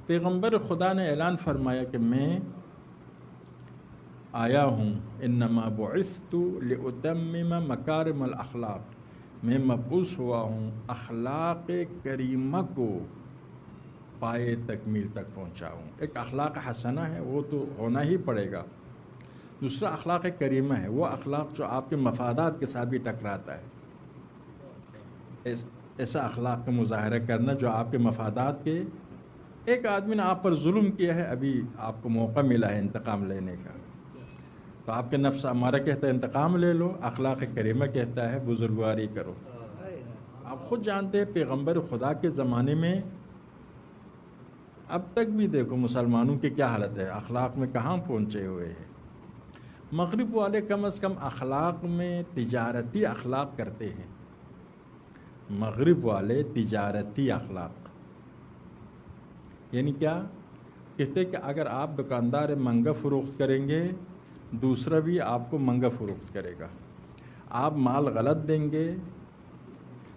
پیغمبر خدا نے اعلان فرمایا کہ میں آیا ہوں، انما بعثت لاتمم مکارم الاخلاق، میں مبعوث ہوا ہوں اخلاق کریمہ کو پائے تکمیل تک پہنچاؤں۔ ایک اخلاق حسنہ ہے، وہ تو ہونا ہی پڑے گا۔ دوسرا اخلاق کریمہ ہے، وہ اخلاق جو آپ کے مفادات کے ساتھ بھی ٹکراتا ہے، ایسا اخلاق کا مظاہرہ کرنا جو آپ کے مفادات کے، ایک آدمی نے آپ پر ظلم کیا ہے، ابھی آپ کو موقع ملا ہے انتقام لینے کا، تو آپ کے نفس امارہ کہتا ہے انتقام لے لو، اخلاق کریمہ کہتا ہے بزرگواری کرو۔ آپ خود جانتے ہیں پیغمبر خدا کے زمانے میں اب تک بھی دیکھو مسلمانوں کی کیا حالت ہے، اخلاق میں کہاں پہنچے ہوئے ہیں۔ مغرب والے کم از کم اخلاق میں تجارتی اخلاق کرتے ہیں، مغرب والے تجارتی اخلاق یعنی کیا کہتے ہیں کہ اگر آپ دکاندار منگا فروخت کریں گے، دوسرا بھی آپ کو منگا فروخت کرے گا۔ آپ مال غلط دیں گے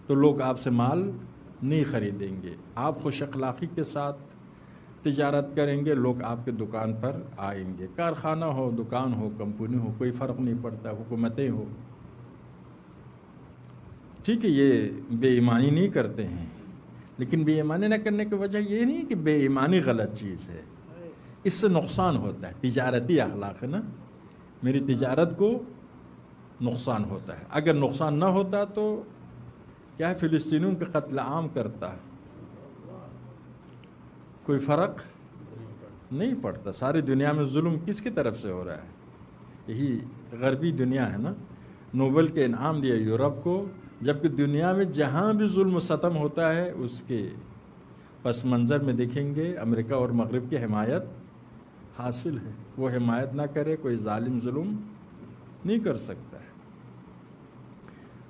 تو لوگ آپ سے مال نہیں خریدیں گے۔ آپ خوش اخلاقی کے ساتھ تجارت کریں گے، لوگ آپ کے دکان پر آئیں گے۔ کارخانہ ہو، دکان ہو، کمپنی ہو، کوئی فرق نہیں پڑتا، حکومتیں ہو، ٹھیک ہے، یہ بے ایمانی نہیں کرتے ہیں، لیکن بے ایمانی نہ کرنے کی وجہ یہ نہیں کہ بے ایمانی غلط چیز ہے، اس سے نقصان ہوتا ہے۔ تجارتی اخلاق ہے نا، میری تجارت کو نقصان ہوتا ہے۔ اگر نقصان نہ ہوتا تو کیا ہے، فلسطینیوں کا قتل عام کرتا، کوئی فرق نہیں پڑتا۔ ساری دنیا میں ظلم کس کی طرف سے ہو رہا ہے؟ یہی غربی دنیا ہے نا۔ نوبل کے انعام دیا یورپ کو، جبکہ دنیا میں جہاں بھی ظلم و ستم ہوتا ہے اس کے پس منظر میں دیکھیں گے امریکہ اور مغرب کی حمایت حاصل ہے۔ وہ حمایت نہ کرے، کوئی ظالم ظلم نہیں کر سکتا ہے۔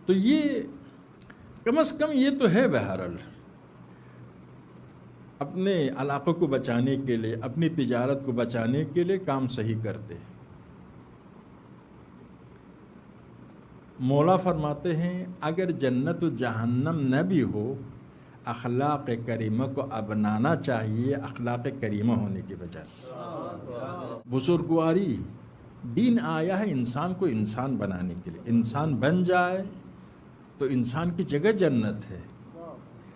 تو یہ کم از کم یہ تو ہے، بہرحال اپنے علاقوں کو بچانے کے لیے، اپنی تجارت کو بچانے کے لیے کام صحیح کرتے ہیں۔ مولا فرماتے ہیں اگر جنت و جہنم نہ بھی ہو، اخلاق کریمہ کو اپنانا چاہیے، اخلاق کریمہ ہونے کی وجہ سے۔ بزرگواری، دین آیا ہے انسان کو انسان بنانے کے لیے، انسان بن جائے تو انسان کی جگہ جنت ہے۔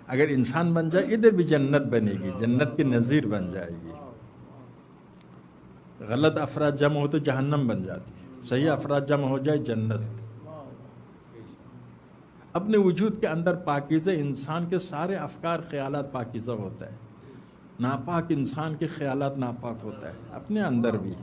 اگر انسان بن جائے ادھر بھی جنت بنے گی، جنت کی نظیر بن جائے گی۔ غلط افراد جمع ہو تو جہنم بن جاتی ہے، صحیح افراد جمع ہو جائے جنت۔ اپنے وجود کے اندر پاکیزہ انسان کے سارے افکار خیالات پاکیزہ ہوتا ہے، ناپاک انسان کے خیالات ناپاک ہوتا ہے، اپنے اندر بھی۔